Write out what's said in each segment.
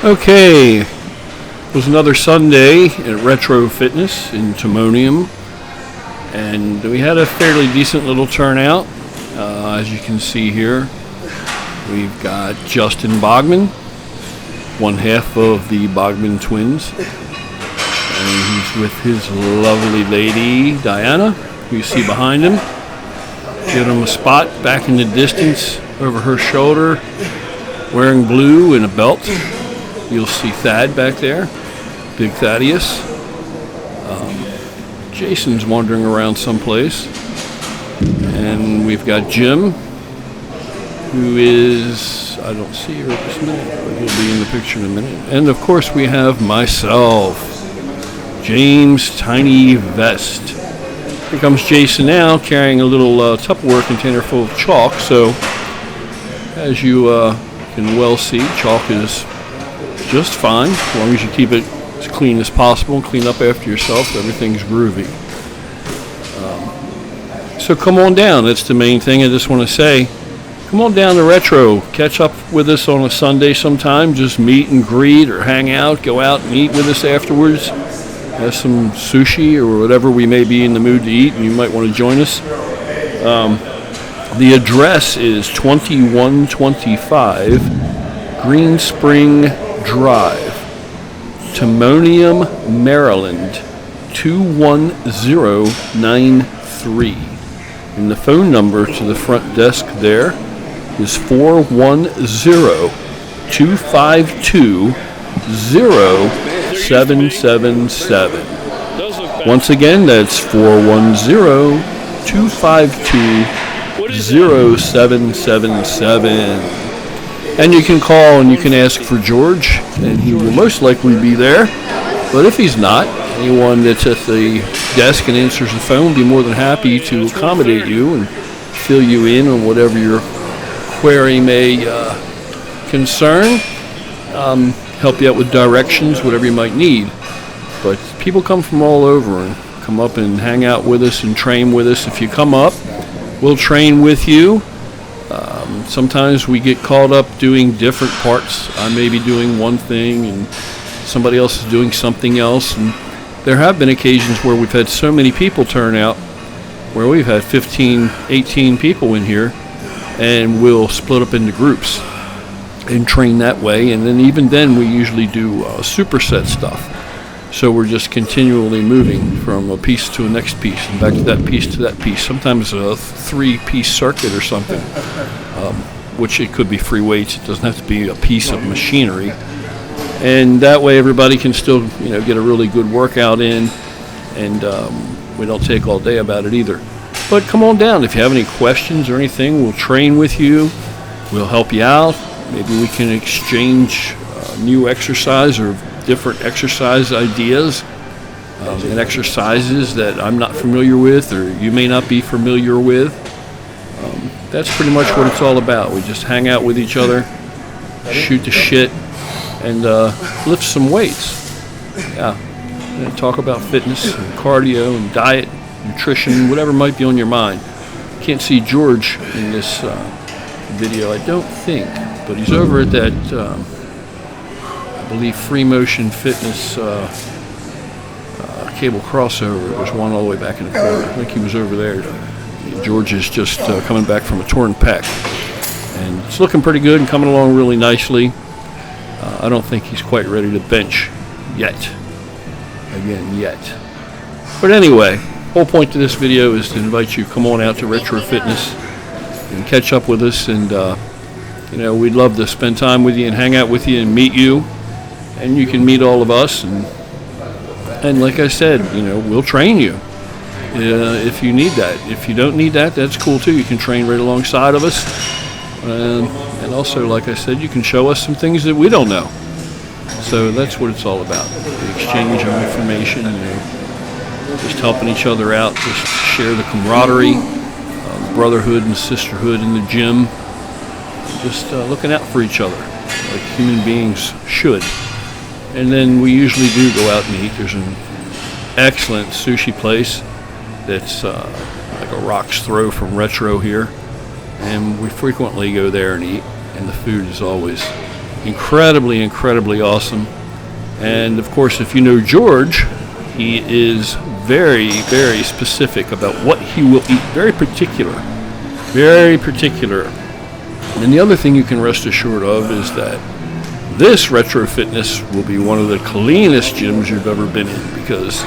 Okay, it was another Sunday at Retro Fitness in Timonium, and we had a fairly decent little turnout. As you can see here, we've got Justin Bogman, one half of the Bogman twins, and he's with his lovely lady Diana, who you see behind him. Give him a spot back in the distance over her shoulder, wearing blue and a belt. You'll see Thad back there, Big Thaddeus. Jason's wandering around someplace. And we've got Jim, who is, I don't see her at this minute, but he'll be in the picture in a minute. And of course we have myself, James Tiny Vest. Here comes Jason now, carrying a little Tupperware container full of chalk. So, as you can well see, chalk is just fine, as long as you keep it as clean as possible and clean up after yourself. Everything's groovy. So come on down. That's the main thing I just want to say. Come on down to Retro. Catch up with us on a Sunday sometime. Just meet and greet or hang out. Go out and eat with us afterwards. Have some sushi or whatever we may be in the mood to eat, and you might want to join us. The address is 2125 Green Spring Drive, Timonium, Maryland, 21093. And the phone number to the front desk there is 410-252-0777. Once again, that's 410-252-0777. And you can call and you can ask for George, and he will most likely be there. But if he's not, anyone that's at the desk and answers the phone will be more than happy to accommodate you and fill you in on whatever your query may concern. Help you out with directions, whatever you might need. But people come from all over and come up and hang out with us and train with us. If you come up, we'll train with you. Sometimes we get caught up doing different parts. I may be doing one thing and somebody else is doing something else. And there have been occasions where we've had so many people turn out, where we've had 15, 18 people in here, and we'll split up into groups and train that way. And then even then we usually do superset stuff. So we're just continually moving from a piece to a next piece and back to that piece to that piece. Sometimes a 3-piece circuit or something, which it could be free weights. It doesn't have to be a piece of machinery. And that way everybody can still, get a really good workout in, and we don't take all day about it either. But come on down. If you have any questions or anything, we'll train with you. We'll help you out. Maybe we can exchange new exercise or different exercise ideas and exercises that I'm not familiar with or you may not be familiar with. That's pretty much what it's all about. We just hang out with each other, shoot the shit, and lift some weights. Yeah, and talk about fitness and cardio and diet, nutrition, whatever might be on your mind. Can't see George in this video, I don't think, but he's over at that I believe Free Motion Fitness cable crossover. There's one all the way back in the corner. I think he was over there. George is just coming back from a torn pec, and it's looking pretty good and coming along really nicely. I don't think he's quite ready to bench yet. But anyway, whole point to this video is to invite you, come on out to Retro Fitness and catch up with us, and we'd love to spend time with you and hang out with you and meet you. And you can meet all of us, and like I said, we'll train you if you need that. If you don't need that, that's cool too. You can train right alongside of us, and also, like I said, you can show us some things that we don't know. So that's what it's all about: the exchange of information, just helping each other out, just share the camaraderie, brotherhood and sisterhood in the gym, just looking out for each other like human beings should. And then we usually do go out and eat. There's an excellent sushi place that's like a rock's throw from Retro here, and we frequently go there and eat, and the food is always incredibly awesome. And of course, if you know George, he is very, very specific about what he will eat. Very particular. And the other thing you can rest assured of is that this Retro Fitness will be one of the cleanest gyms you've ever been in, because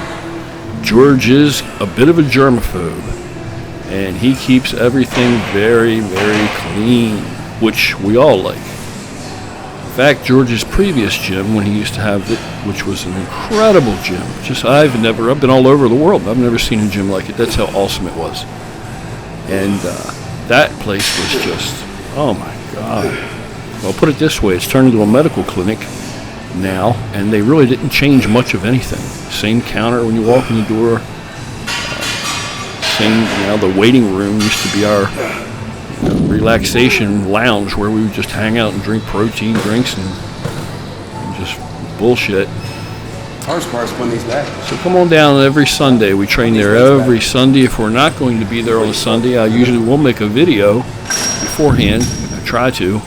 George is a bit of a germaphobe, and he keeps everything very, very clean, which we all like. In fact, George's previous gym, when he used to have it, which was an incredible gym, I've been all over the world, I've never seen a gym like it. That's how awesome it was. And that place was just, oh my God. Well, put it this way, it's turned into a medical clinic now, and they really didn't change much of anything. Same counter when you walk in the door. The waiting room used to be our relaxation lounge where we would just hang out and drink protein drinks and just bullshit. Ours cars when these back. So come on down every Sunday. We train there every Sunday. If we're not going to be there on a Sunday, I usually will make a video beforehand. I try to.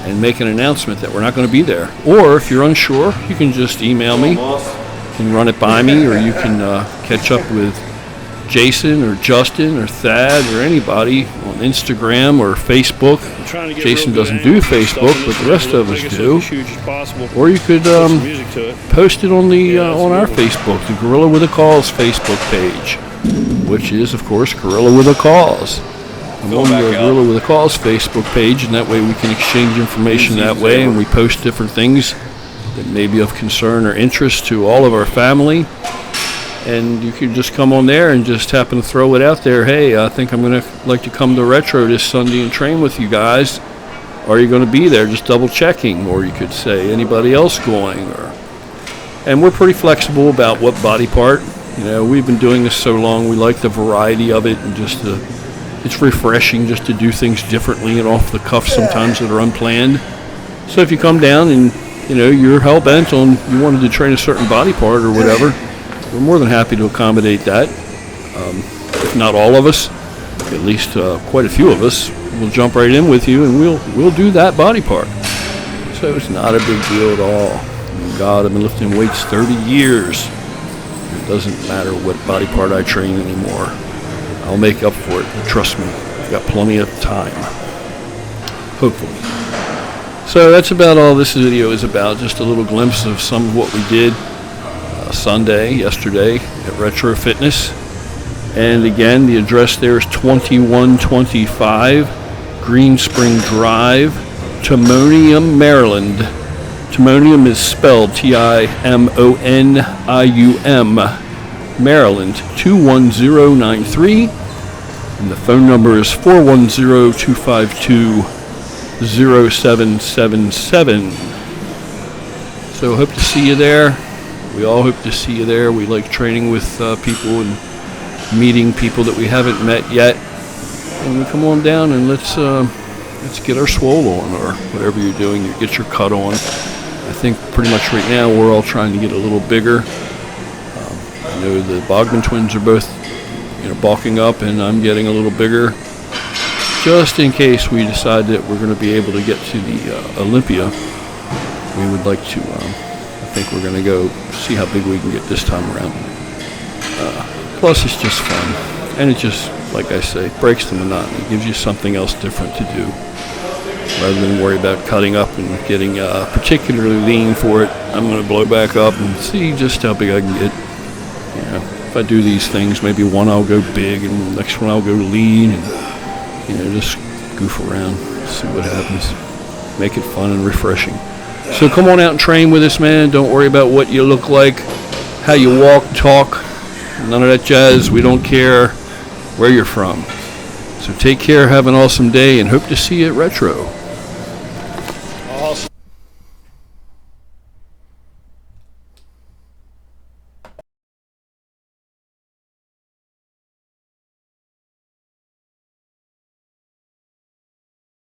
And make an announcement that we're not going to be there. Or if you're unsure, you can just email me. You can run it by me, or you can catch up with Jason or Justin or Thad or anybody on Instagram or Facebook. Jason doesn't do Facebook, but the rest of us do. Or you could post it on our Facebook, the Gorilla with a Cause Facebook page, which is, of course, Gorilla with a Cause. I'm on the Gorilla with a Cause Facebook page, and that way we can exchange information that way, and we post different things that may be of concern or interest to all of our family. And you can just come on there and just happen to throw it out there. Hey, I think I'm going to like to come to Retro this Sunday and train with you guys. Are you going to be there? Just double checking. Or you could say anybody else going. And we're pretty flexible about what body part. We've been doing this so long. We like the variety of it, and just it's refreshing just to do things differently and off the cuff sometimes that are unplanned. So if you come down and you're hell bent on you wanted to train a certain body part or whatever, we're more than happy to accommodate that. If not all of us, at least quite a few of us, will jump right in with you and we'll do that body part. So it's not a big deal at all. God, I've been lifting weights 30 years. It doesn't matter what body part I train anymore. I'll make up for it. Trust me. I've got plenty of time. Hopefully. So that's about all this video is about. Just a little glimpse of some of what we did yesterday at Retro Fitness. And again, the address there is 2125 Green Spring Drive, Timonium, Maryland. Timonium is spelled Timonium, Maryland 21093, and the phone number is 410-252-0777. So hope to see you there. We all hope to see you there. We like training with people and meeting people that we haven't met yet. And we come on down and let's get our swole on, or whatever you're doing. You get your cut on. I think pretty much right now we're all trying to get a little bigger. I know the Bogman twins are both, bulking up, and I'm getting a little bigger. Just in case we decide that we're going to be able to get to the Olympia, we would like to. I think we're going to go see how big we can get this time around. Plus, it's just fun, and it just, like I say, breaks the monotony. It gives you something else different to do, rather than worry about cutting up and getting particularly lean for it. I'm going to blow back up and see just how big I can get. If I do these things, maybe one I'll go big and the next one I'll go lean, and just goof around, see what happens. Make it fun and refreshing. So come on out and train with us, man. Don't worry about what you look like, how you walk, talk. None of that jazz. We don't care where you're from. So take care, have an awesome day, and hope to see you at Retro.